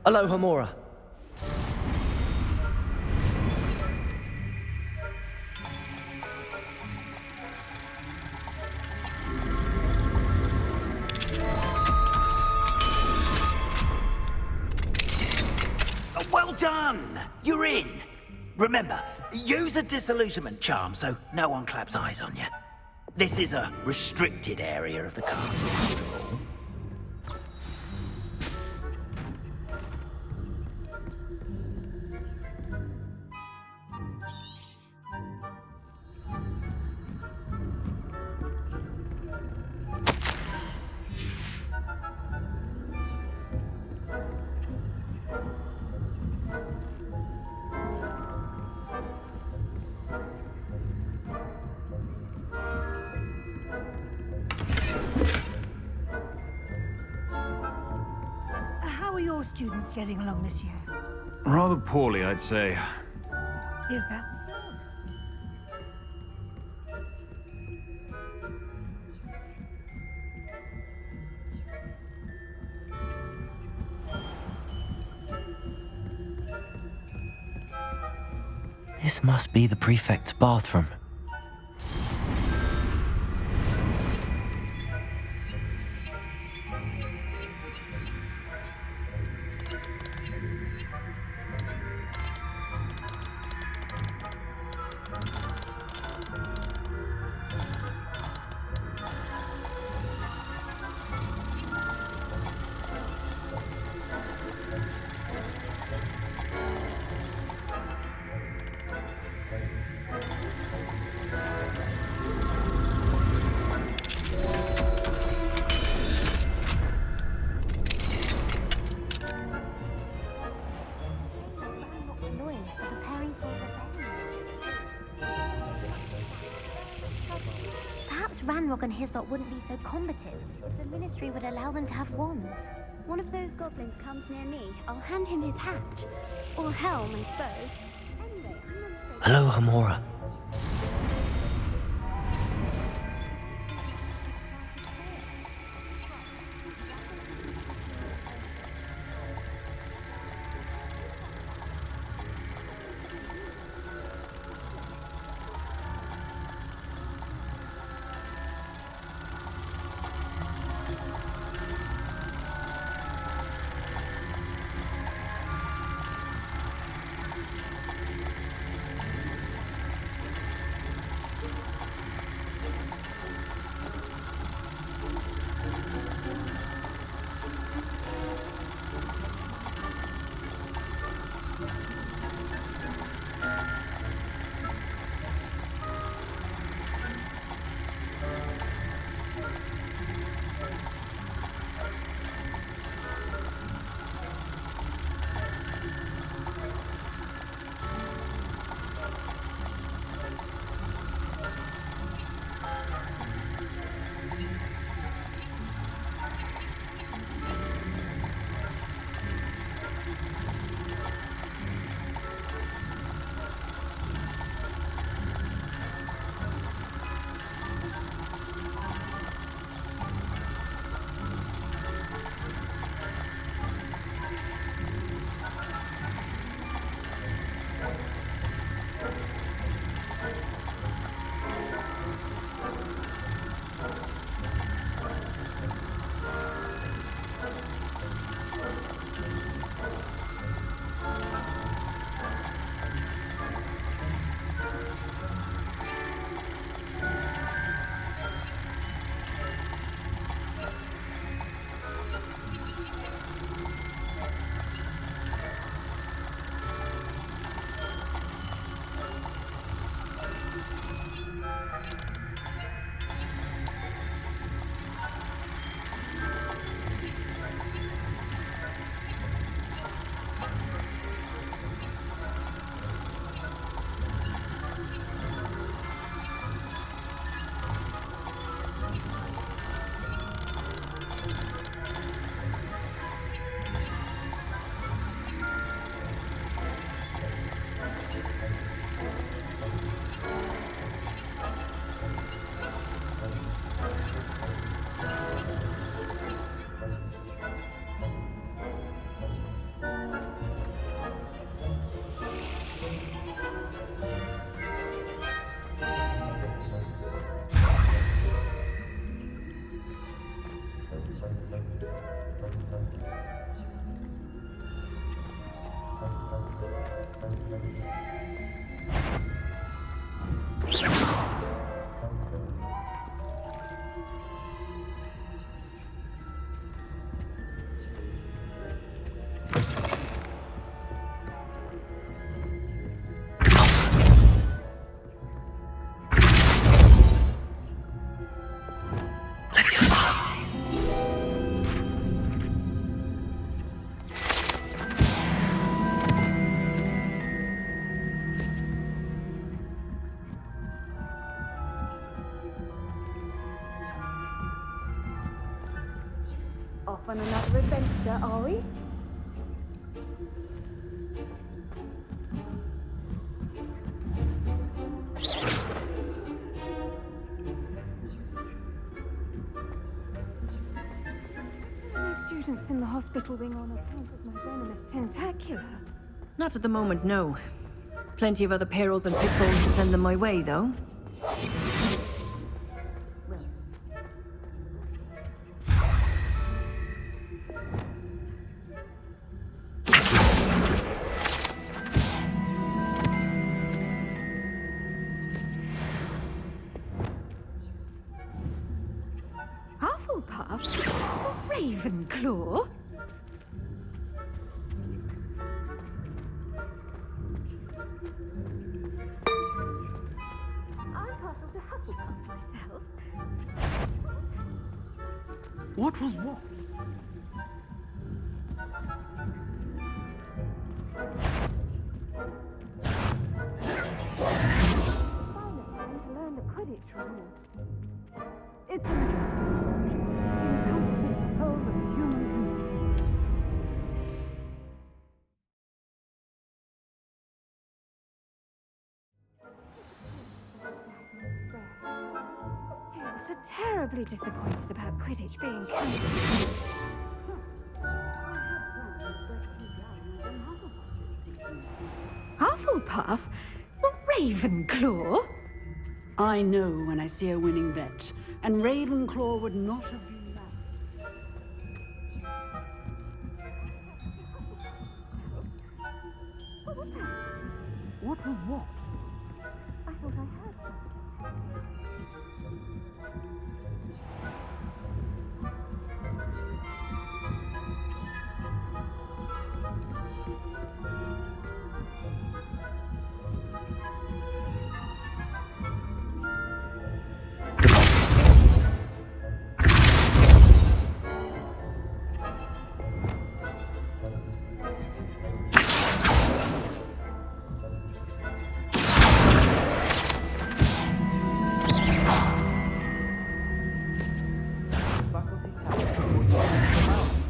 Aloha Mora. Well done! You're in. Remember, use a disillusionment charm so no one claps eyes on you. This is a restricted area of the castle, after all. How are your students getting along this year? Rather poorly, I'd say. Is that so? This must be the prefect's bathroom. Perhaps Ranrock and Hislop wouldn't be so combative if the Ministry would allow them to have wands. One of those goblins comes near me, I'll hand him his hat. Or helm, I suppose. Anyway, I'm not Aloha Mora. Off on another adventure, are we? Students in the hospital wing on account of my venomous tentacular. Not at the moment, no. Plenty of other perils and pitfalls to send them my way, though. Hufflepuff? Or Ravenclaw? I puzzled a Hufflepuff myself. What was what? Finally, to learn the Quidditch rules. It's an interesting encompassing the whole of human being. Students are terribly disappointed about Quidditch being cancelled. Hufflepuff? Well, Ravenclaw? I know when I see a winning bet, and Ravenclaw would not have been that. What was that? What was what? I thought I heard something.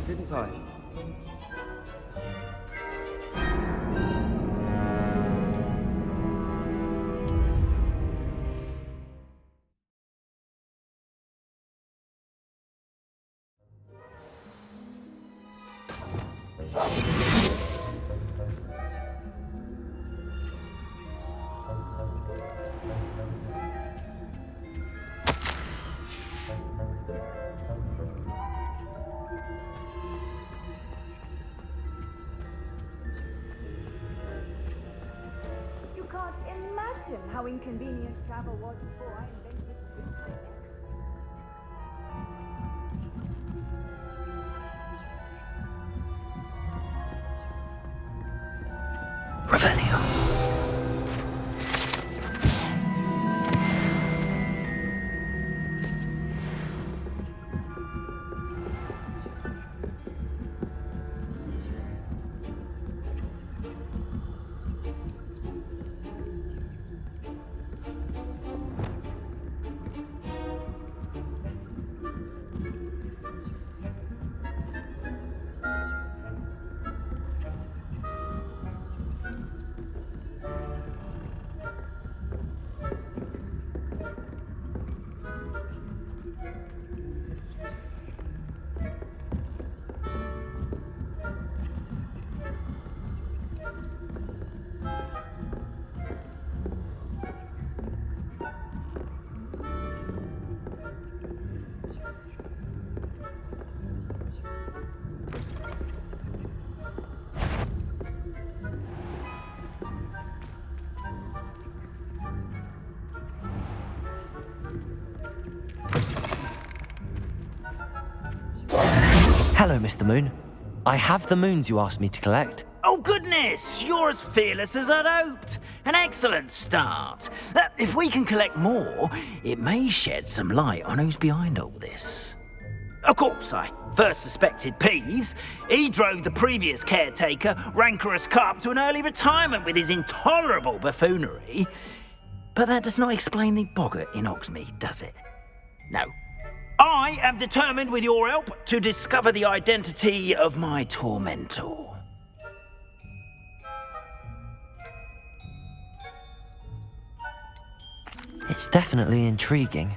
Didn't I? You can't imagine how inconvenient travel was before I invented this. Revelio. Hello, Mr. Moon. I have the moons you asked me to collect. Oh, goodness! You're as fearless as I'd hoped. An excellent start. If we can collect more, it may shed some light on who's behind all this. Of course, I first suspected Peeves. He drove the previous caretaker, rancorous Carp, to an early retirement with his intolerable buffoonery. But that does not explain the boggart in Hogsmeade, does it? No. I am determined, with your help, to discover the identity of my tormentor. It's definitely intriguing.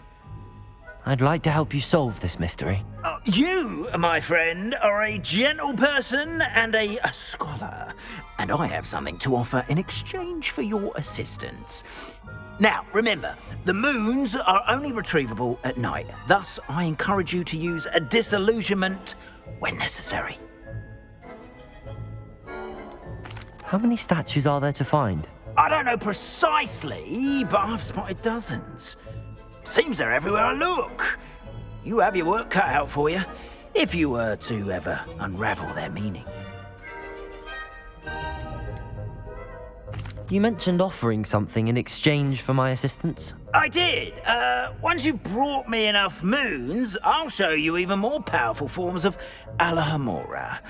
I'd like to help you solve this mystery. You, my friend, are a gentle person and a scholar, and I have something to offer in exchange for your assistance. Now, remember, the moons are only retrievable at night. Thus, I encourage you to use a disillusionment when necessary. How many statues are there to find? I don't know precisely, but I've spotted dozens. Seems they're everywhere I look. You have your work cut out for you, if you were to ever unravel their meaning. You mentioned offering something in exchange for my assistance. I did. Once you've brought me enough moons, I'll show you even more powerful forms of Alohomora.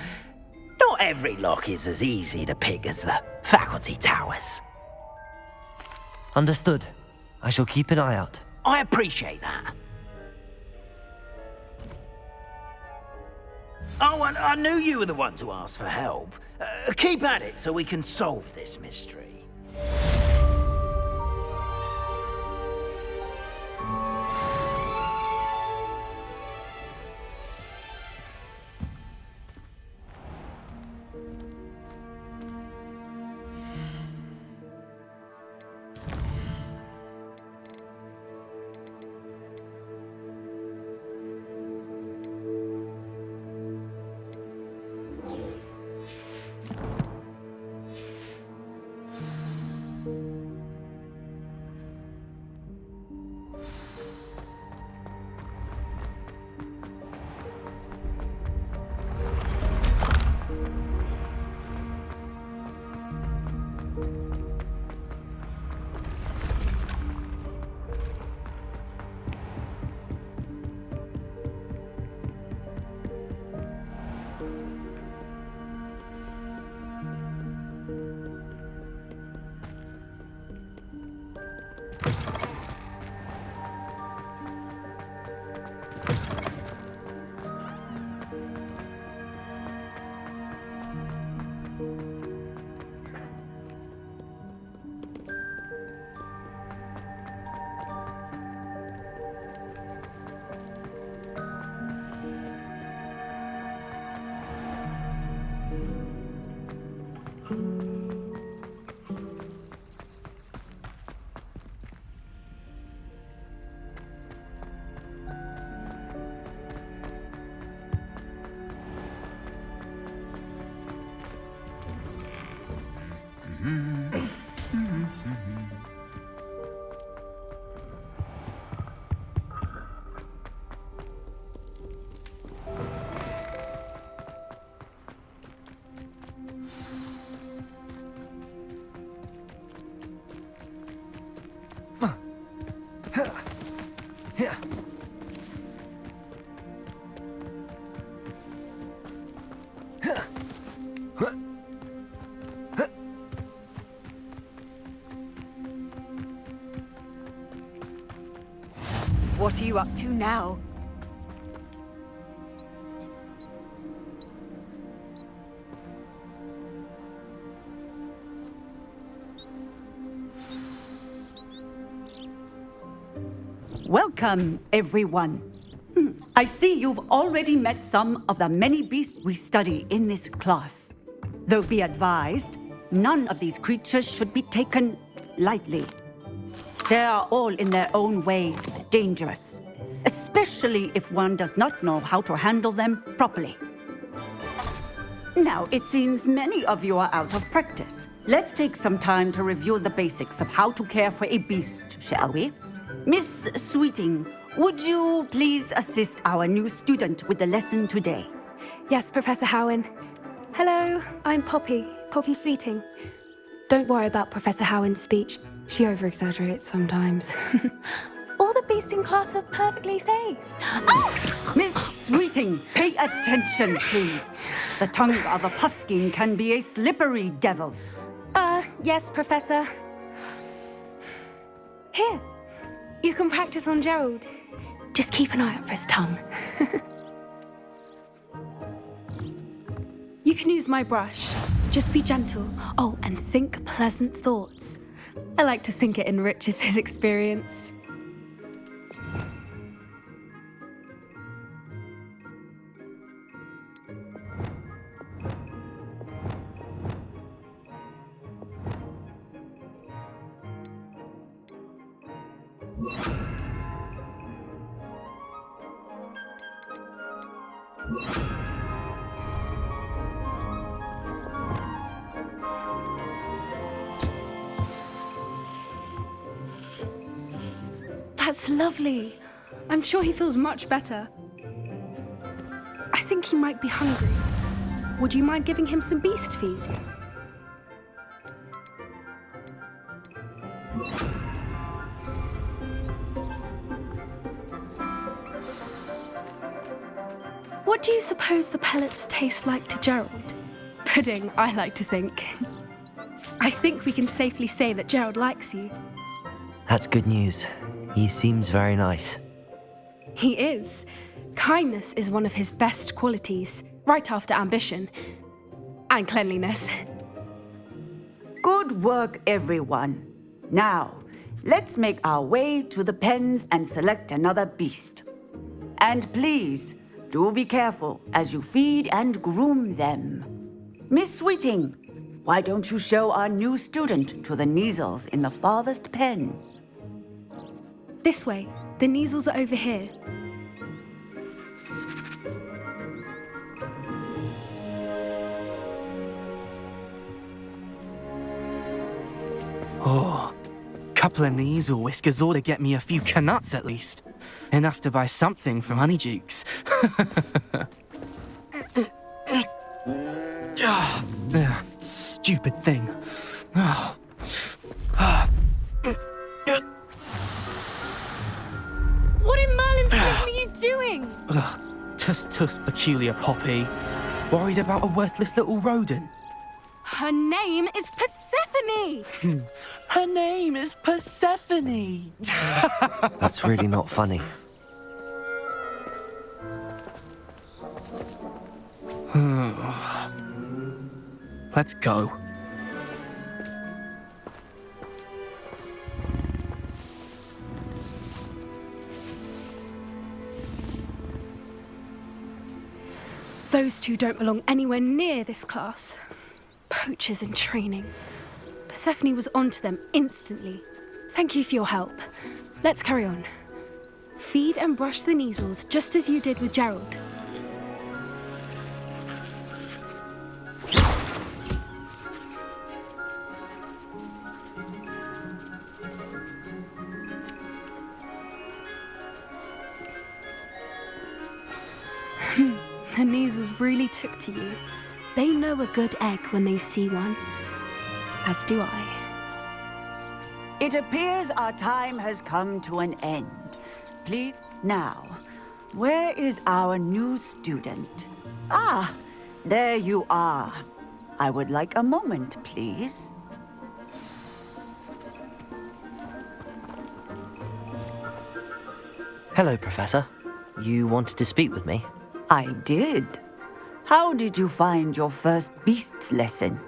Not every lock is as easy to pick as the faculty towers. Understood. I shall keep an eye out. I appreciate that. Oh, and I knew you were the one to ask for help. Keep at it so we can solve this mystery. What are you up to now? Welcome, everyone. I see you've already met some of the many beasts we study in this class. Though be advised, none of these creatures should be taken lightly. They are all in their own way dangerous, especially if one does not know how to handle them properly. Now, it seems many of you are out of practice. Let's take some time to review the basics of how to care for a beast, shall we? Miss Sweeting, would you please assist our new student with the lesson today? Yes, Professor Howen. Hello, I'm Poppy Sweeting. Don't worry about Professor Howen's speech. She over-exaggerates sometimes. All the beasts in class are perfectly safe. Oh! Miss Sweeting, pay attention, please. The tongue of a puffskein can be a slippery devil. Yes, Professor. Here, you can practice on Gerald. Just keep an eye out for his tongue. You can use my brush. Just be gentle. Oh, and think pleasant thoughts. I like to think it enriches his experience. That's lovely. I'm sure he feels much better. I think he might be hungry. Would you mind giving him some beast feed? What do you suppose the pellets taste like to Gerald? Pudding, I like to think. I think we can safely say that Gerald likes you. That's good news. He seems very nice. He is. Kindness is one of his best qualities, right after ambition. And cleanliness. Good work, everyone. Now, let's make our way to the pens and select another beast. And please, do be careful as you feed and groom them. Miss Sweeting, why don't you show our new student to the Kneazles in the farthest pen? This way. The Kneazles are over here. Oh, couple of Kneazle whiskers ought to get me a few canuts at least. Enough to buy something from Honeydukes. Stupid thing. What in Merlin's name are you doing? Tuss peculiar Poppy. Worried about a worthless little rodent. Her name is Persephone! Her name is Persephone! That's really not funny. Let's go. Those two don't belong anywhere near this class. Poachers in training. Persephone was onto them instantly. Thank you for your help. Let's carry on. Feed and brush the Kneazles just as you did with Gerald. The Kneazles really took to you. They know a good egg when they see one. As do I. It appears our time has come to an end. Please, now, where is our new student? Ah, there you are. I would like a moment, please. Hello, Professor. You wanted to speak with me? I did. How did you find your first beasts lesson?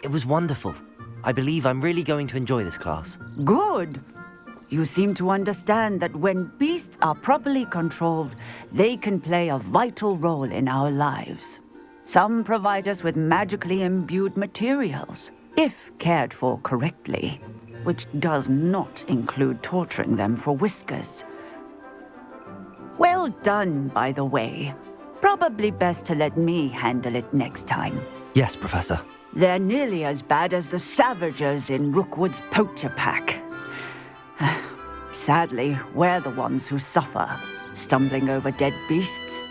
It was wonderful. I believe I'm really going to enjoy this class. Good. You seem to understand that when beasts are properly controlled, they can play a vital role in our lives. Some provide us with magically imbued materials, if cared for correctly, which does not include torturing them for whiskers. Well done, by the way. Probably best to let me handle it next time. Yes, Professor. They're nearly as bad as the Savagers in Rookwood's poacher pack. Sadly, we're the ones who suffer. stumbling over dead beasts.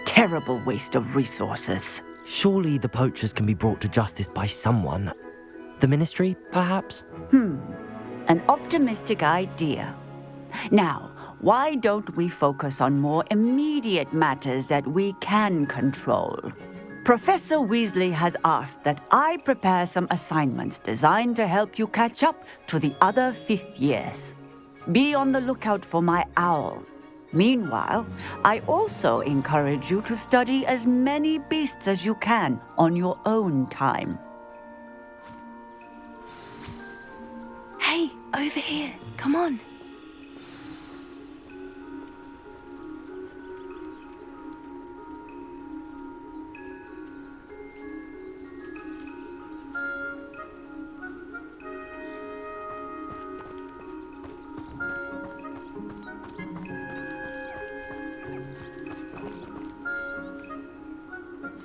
Terrible waste of resources. Surely the poachers can be brought to justice by someone. The Ministry, perhaps? An optimistic idea. Now, why don't we focus on more immediate matters that we can control? Professor Weasley has asked that I prepare some assignments designed to help you catch up to the other fifth years. Be on the lookout for my owl. Meanwhile, I also encourage you to study as many beasts as you can on your own time. Hey, over here. Come on.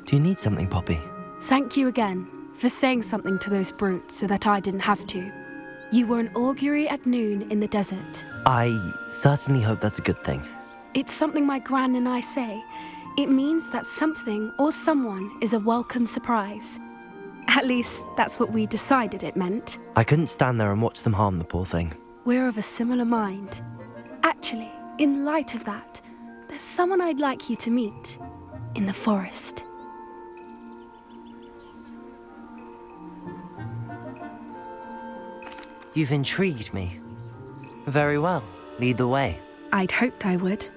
Do you need something, Poppy? Thank you again for saying something to those brutes so that I didn't have to. You were an augury at noon in the desert. I certainly hope that's a good thing. It's something my gran and I say. It means that something or someone is a welcome surprise. At least, that's what we decided it meant. I couldn't stand there and watch them harm the poor thing. We're of a similar mind. Actually, in light of that, there's someone I'd like you to meet in the forest. You've intrigued me. Very well. Lead the way. I'd hoped I would.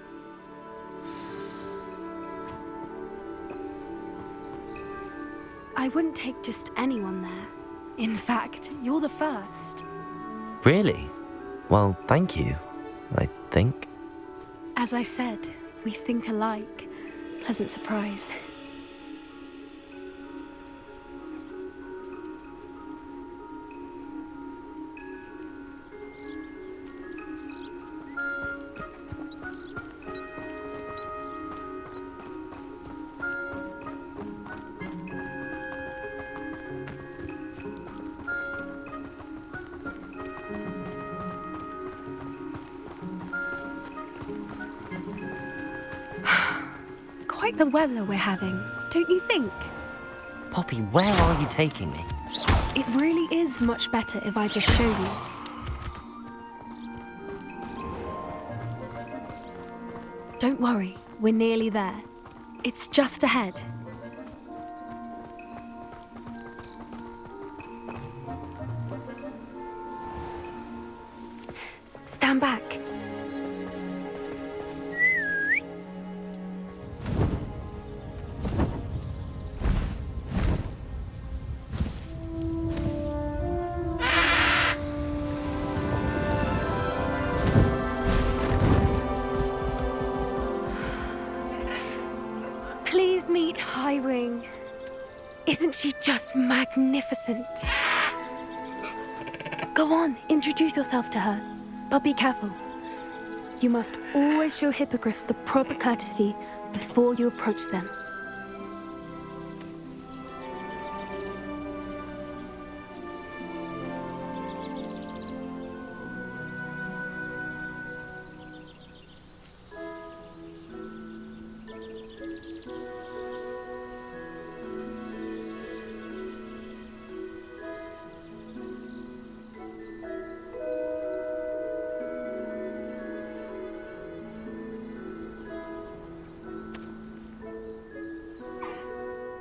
I wouldn't take just anyone there. In fact, you're the first. Really? Well, thank you, I think. As I said, we think alike. Pleasant surprise. Quite the weather we're having, don't you think? Poppy, where are you taking me? It really is much better if I just show you. Don't worry, we're nearly there. It's just ahead. Stand back. Please meet Highwing. Isn't she just magnificent? Go on, introduce yourself to her. But be careful. You must always show hippogriffs the proper courtesy before you approach them.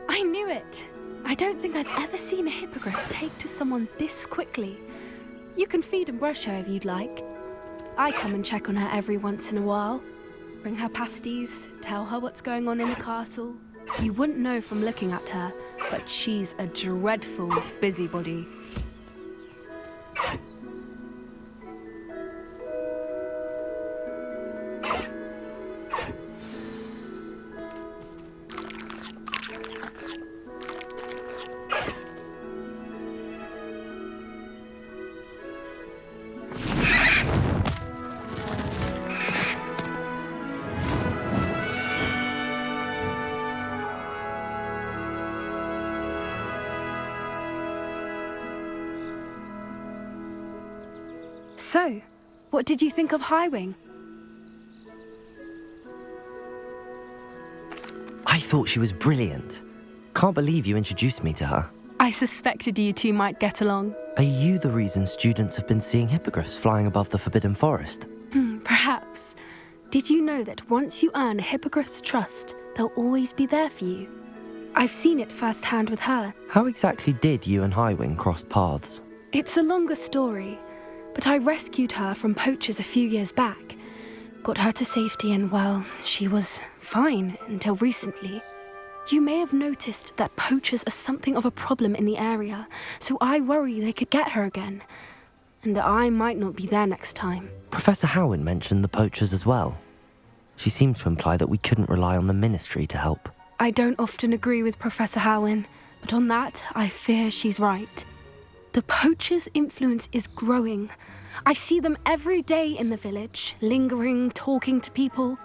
I knew it! I don't think I've ever seen a hippogriff take to someone this quickly. You can feed and brush her if you'd like. I come and check on her every once in a while. Bring her pasties, tell her what's going on in the castle. You wouldn't know from looking at her, but she's a dreadful busybody. So, what did you think of Highwing? I thought she was brilliant. Can't believe you introduced me to her. I suspected you two might get along. Are you the reason students have been seeing hippogriffs flying above the Forbidden Forest? Perhaps. Did you know that once you earn a hippogriff's trust, they'll always be there for you? I've seen it firsthand with her. How exactly did you and Highwing cross paths? It's a longer story, but I rescued her from poachers a few years back. Got her to safety and, well, she was fine until recently. You may have noticed that poachers are something of a problem in the area, so I worry they could get her again. And I might not be there next time. Professor Howin mentioned the poachers as well. She seems to imply that we couldn't rely on the Ministry to help. I don't often agree with Professor Howin, but on that, I fear she's right. The poachers' influence is growing. I see them every day in the village, lingering, talking to people.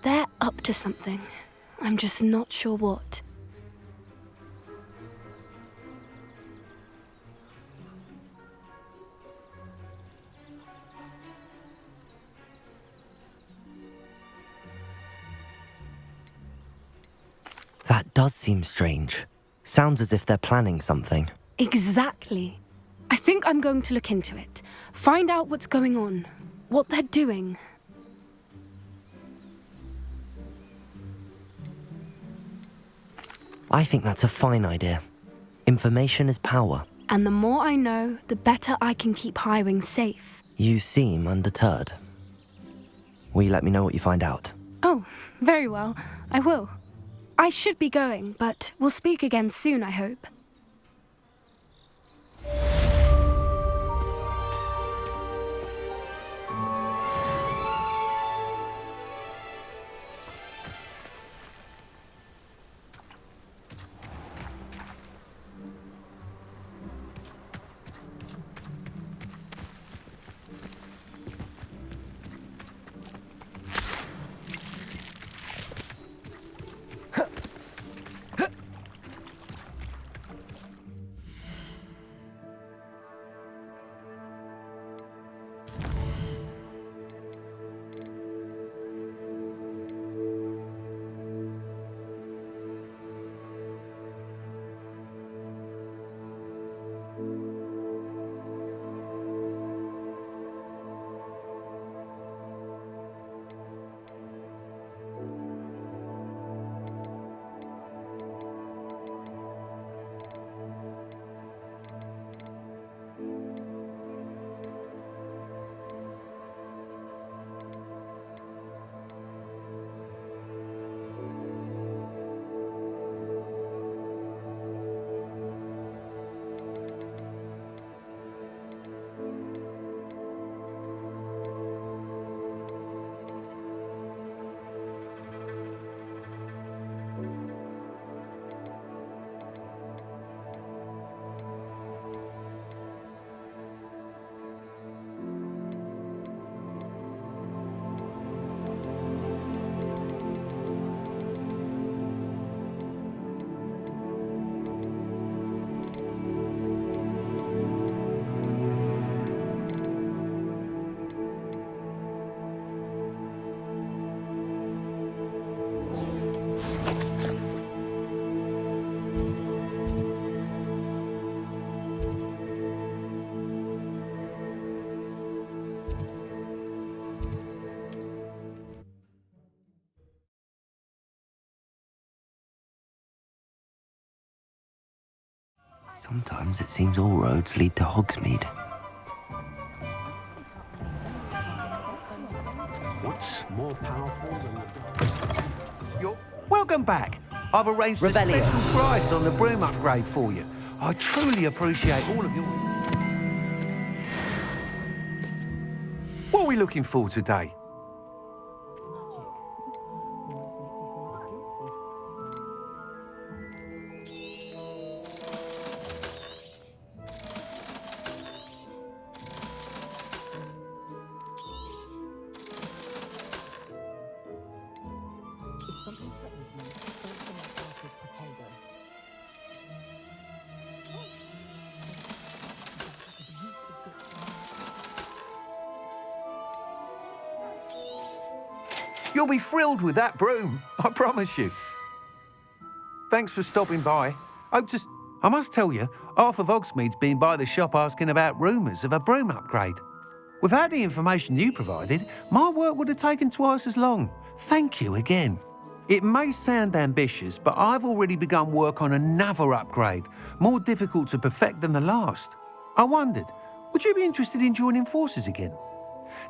They're up to something. I'm just not sure what. That does seem strange. Sounds as if they're planning something. Exactly. I think I'm going to look into it. Find out what's going on, what they're doing. I think that's a fine idea. Information is power. And the more I know, the better I can keep Highwing safe. You seem undeterred. Will you let me know what you find out? Oh, very well. I will. I should be going, but we'll speak again soon, I hope. Sometimes it seems all roads lead to Hogsmeade. What's more powerful than Welcome back. I've arranged a special price on the broom upgrade for you. I truly appreciate all of your... What are we looking for today? You'll be thrilled with that broom, I promise you. Thanks for stopping by. I must tell you, half of Hogsmeade's been by the shop asking about rumours of a broom upgrade. Without the information you provided, my work would have taken twice as long. Thank you again. It may sound ambitious, but I've already begun work on another upgrade, more difficult to perfect than the last. I wondered, would you be interested in joining forces again?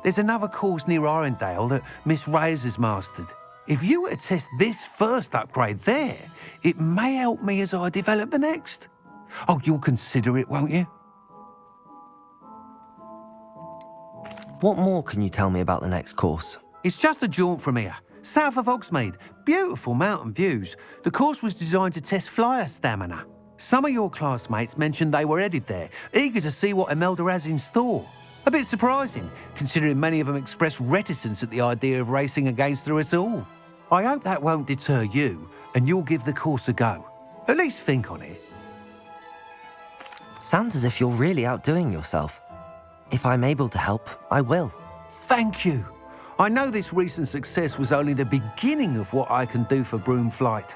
There's another course near Irondale that Miss Reyes has mastered. If you were to test this first upgrade there, it may help me as I develop the next. Oh, you'll consider it, won't you? What more can you tell me about the next course? It's just a jaunt from here, south of Hogsmeade. Beautiful mountain views. The course was designed to test flyer stamina. Some of your classmates mentioned they were headed there, eager to see what Imelda has in store. A bit surprising, considering many of them expressed reticence at the idea of racing against her at all. I hope that won't deter you, and you'll give the course a go. At least think on it. Sounds as if you're really outdoing yourself. If I'm able to help, I will. Thank you. I know this recent success was only the beginning of what I can do for broom flight.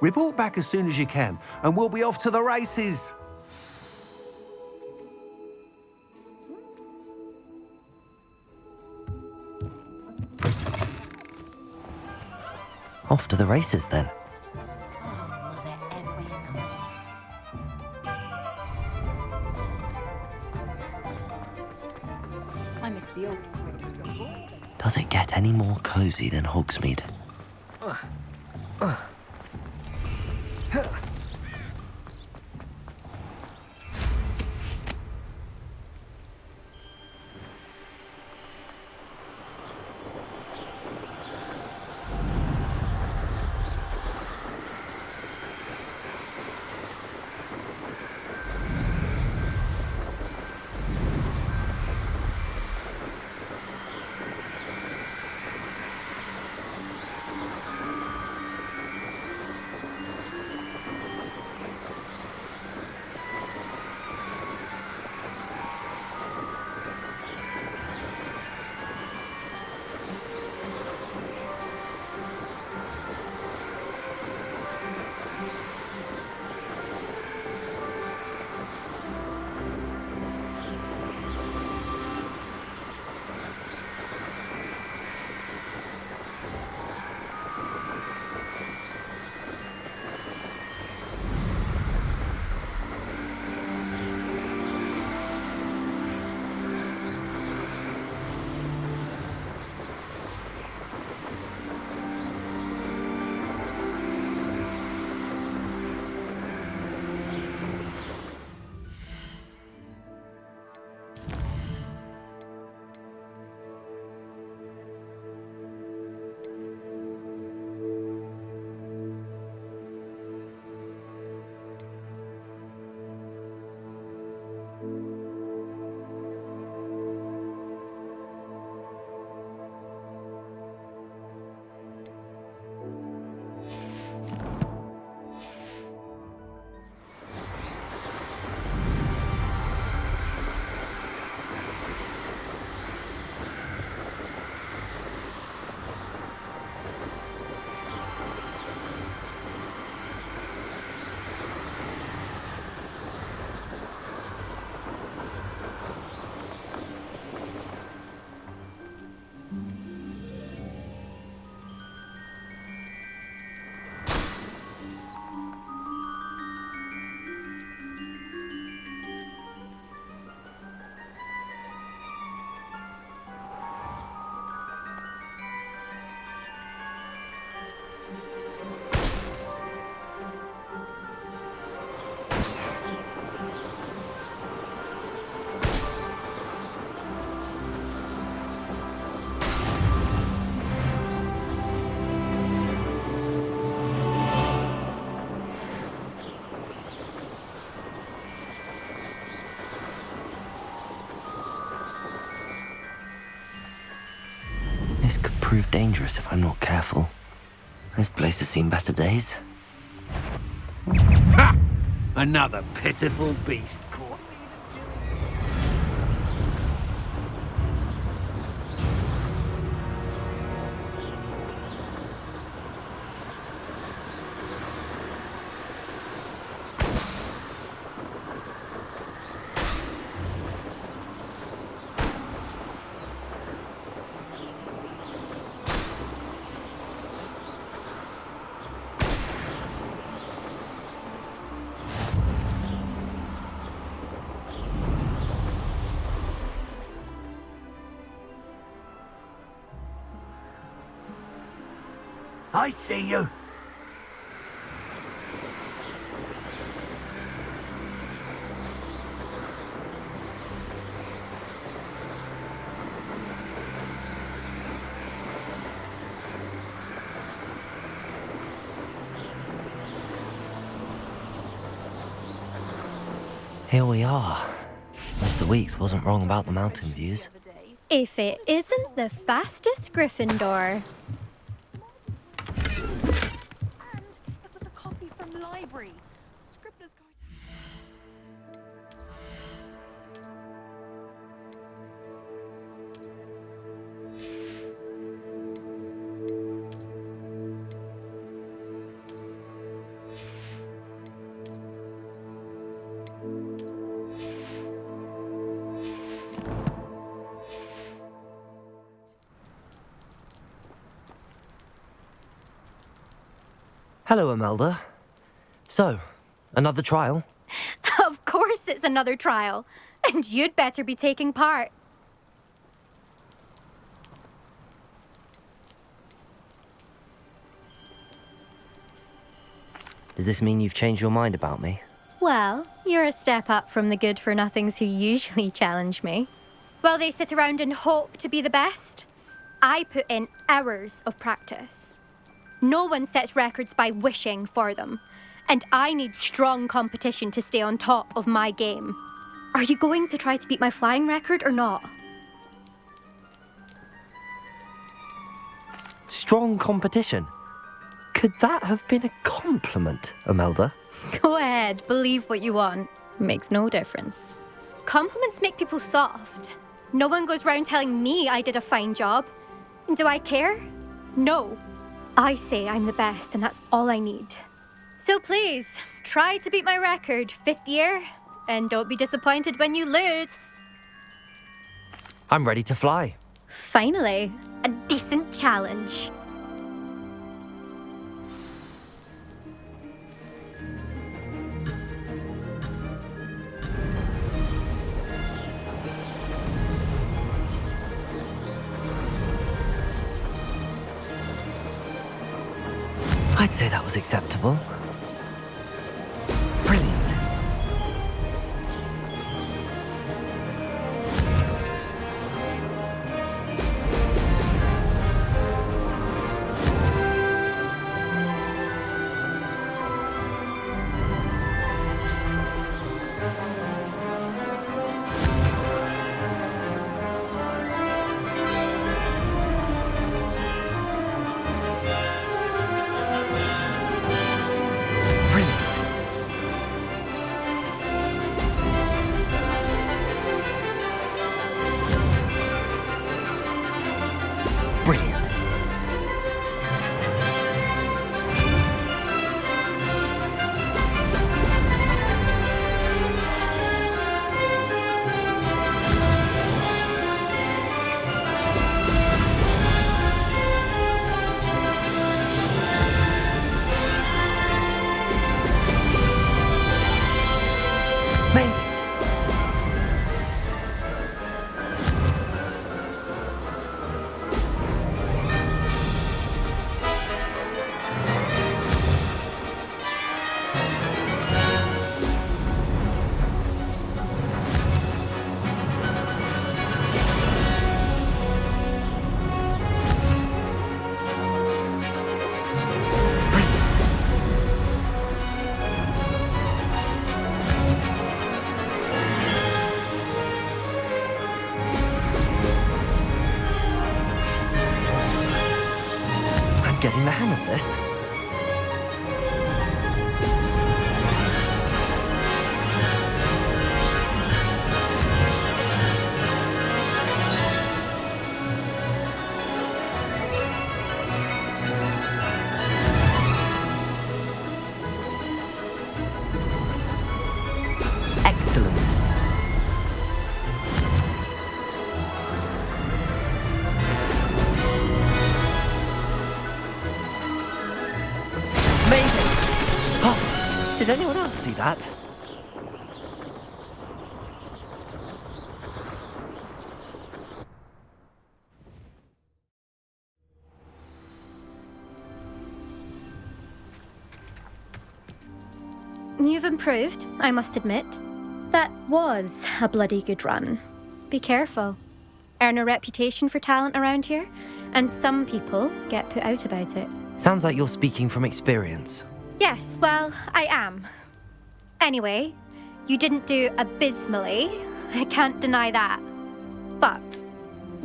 Report back as soon as you can, and we'll be off to the races. Off to the races, then. I miss the old. Does it get any more cozy than Hogsmeade? This could prove dangerous if I'm not careful. This place has seen better days. Ha! Another pitiful beast caught. I see you. Here we are. Mr. Weeks wasn't wrong about the mountain views. If it isn't the fastest Gryffindor. And it was a copy from library. Scribbler's Guide. Hello, Imelda. So, another trial? Of course it's another trial. And you'd better be taking part. Does this mean you've changed your mind about me? Well, you're a step up from the good-for-nothings who usually challenge me. While they sit around and hope to be the best, I put in hours of practice. No one sets records by wishing for them, and I need strong competition to stay on top of my game. Are you going to try to beat my flying record or not? Strong competition? Could that have been a compliment, Imelda? Go ahead, believe what you want. Makes no difference. Compliments make people soft. No one goes round telling me I did a fine job. And do I care? No. I say I'm the best, and that's all I need. So please, try to beat my record, 5th year, and don't be disappointed when you lose. I'm ready to fly. Finally, a decent challenge. I'd say that was acceptable. Brilliant. Brilliant. Made it. I'm getting the hang of this. Excellent. Made it! Oh, did anyone else see that? You've improved, I must admit. That was a bloody good run. Be careful. Earn a reputation for talent around here, and some people get put out about it. Sounds like you're speaking from experience. Yes, well, I am. Anyway, you didn't do abysmally. I can't deny that. But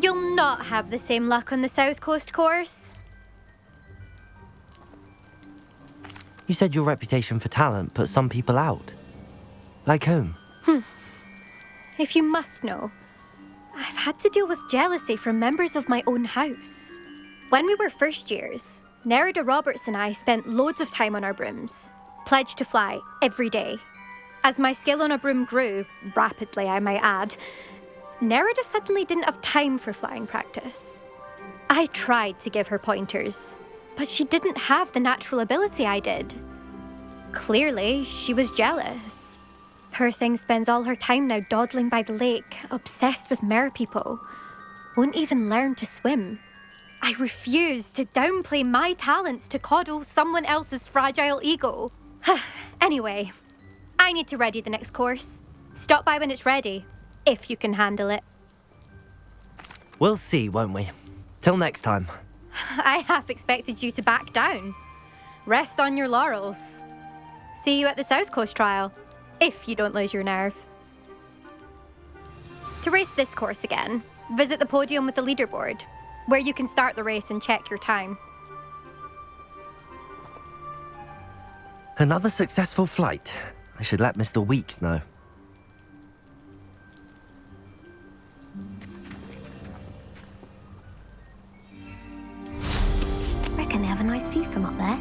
you'll not have the same luck on the South Coast course. You said your reputation for talent put some people out. Like whom? If you must know, I've had to deal with jealousy from members of my own house. When we were first years, Nerida Roberts and I spent loads of time on our brooms, pledged to fly every day. As my skill on a broom grew, rapidly I might add, Nerida suddenly didn't have time for flying practice. I tried to give her pointers, but she didn't have the natural ability I did. Clearly, she was jealous. Poor thing spends all her time now dawdling by the lake, obsessed with merpeople. Won't even learn to swim. I refuse to downplay my talents to coddle someone else's fragile ego. Anyway, I need to ready the next course. Stop by when it's ready, if you can handle it. We'll see, won't we? Till next time. I half expected you to back down. Rest on your laurels. See you at the South Coast trial, if you don't lose your nerve. To race this course again, visit the podium with the leaderboard, where you can start the race and check your time. Another successful flight. I should let Mr. Weeks know. Reckon they have a nice view from up there.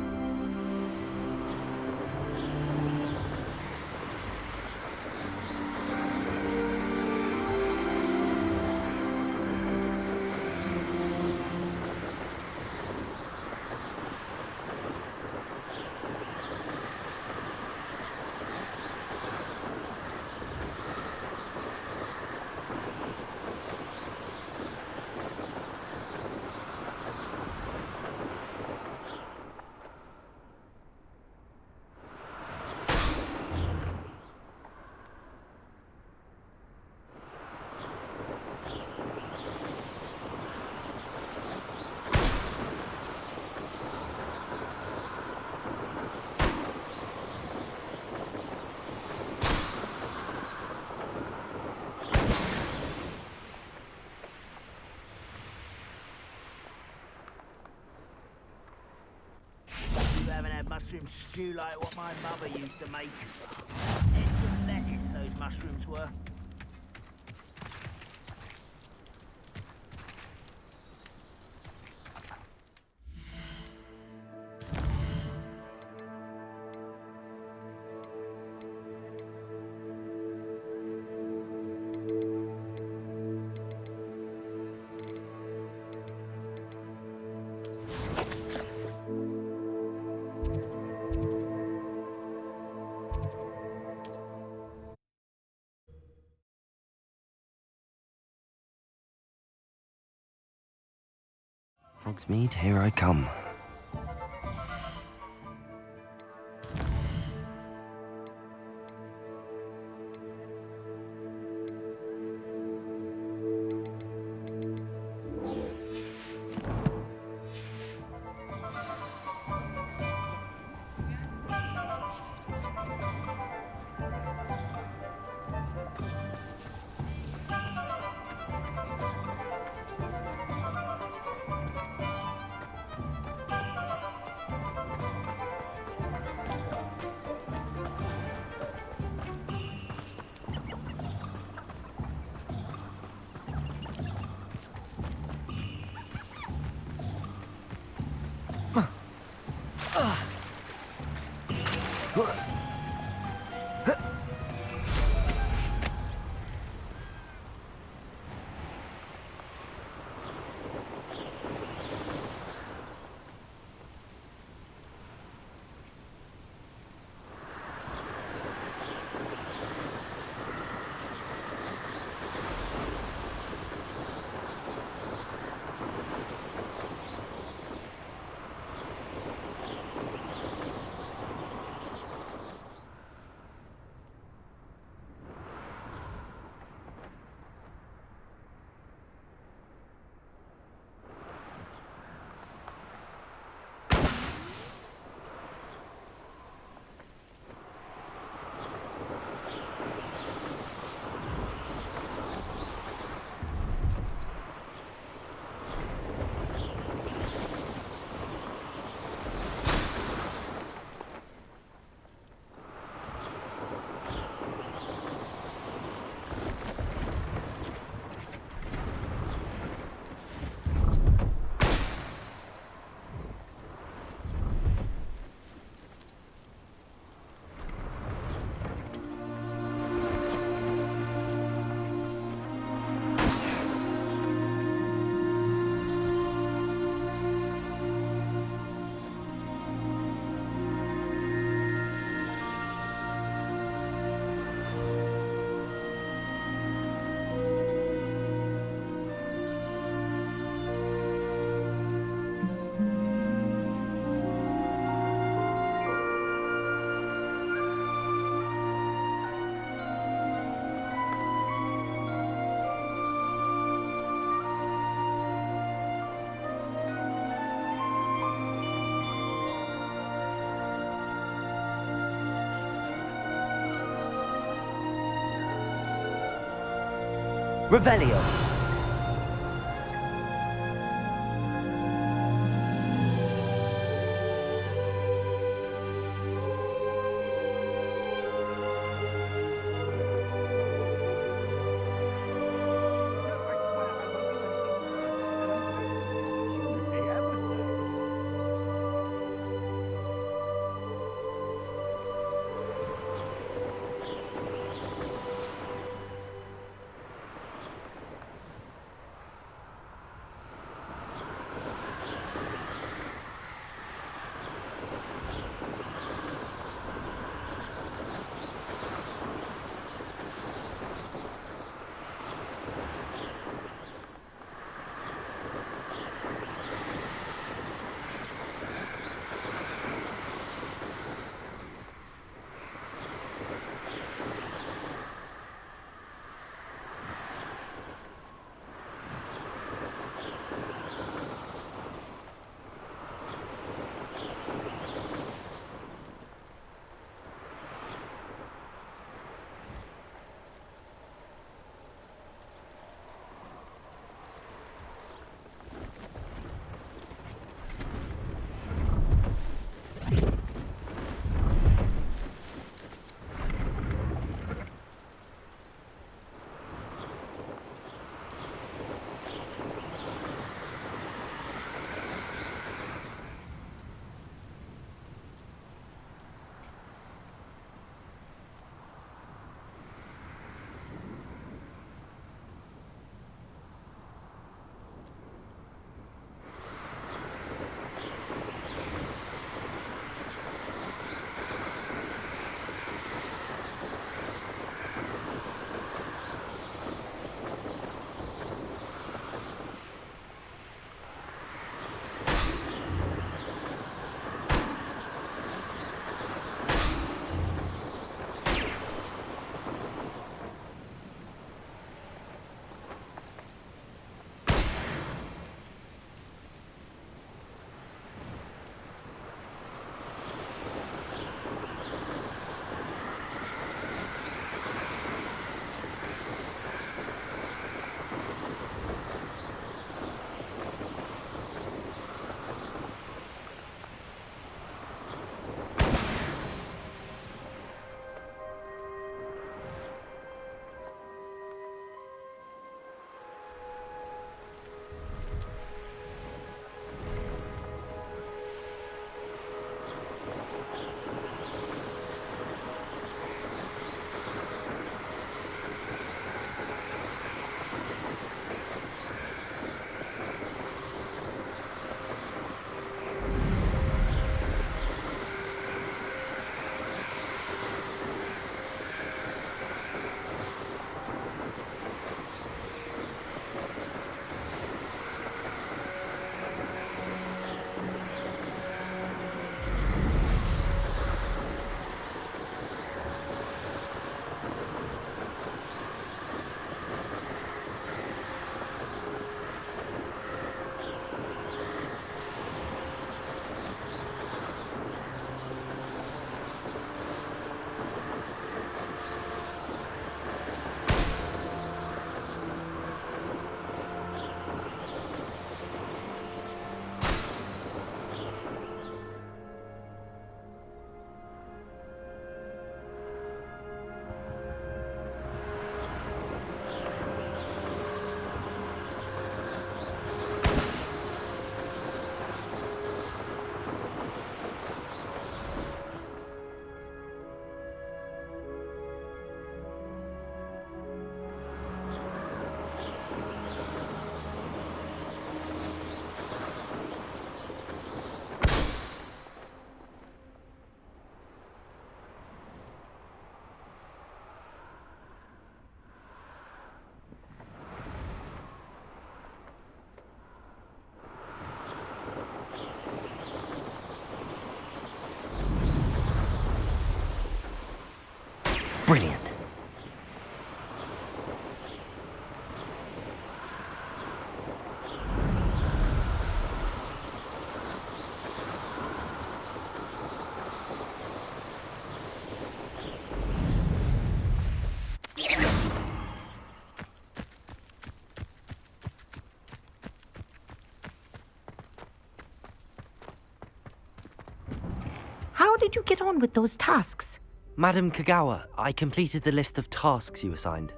Mushroom stew like what my mother used to make. Excellent lettuce those mushrooms were. Hogsmeade, here I come. Revelio. Brilliant. did you get on with those tasks? Madam Kagawa, I completed the list of tasks you assigned.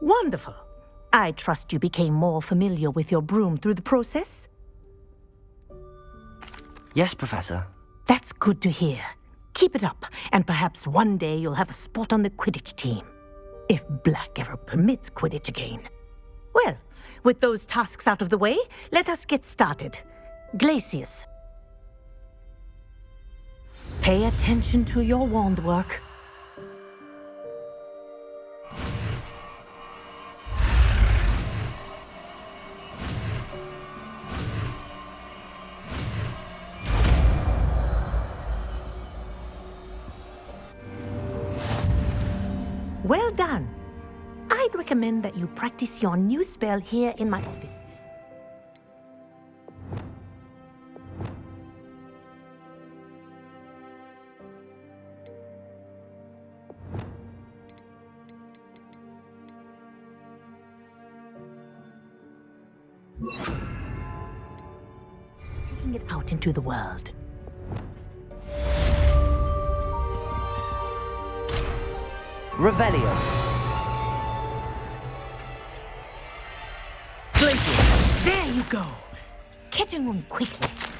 Wonderful. I trust you became more familiar with your broom through the process? Yes, Professor. That's good to hear. Keep it up, and perhaps one day you'll have a spot on the Quidditch team. If Black ever permits Quidditch again. Well, with those tasks out of the way, let us get started. Glacius. Pay attention to your wand work. Well done. I'd recommend that you practice your new spell here in my office. Taking it out into the world. Revelio. Glacius! There you go! Catching on quickly.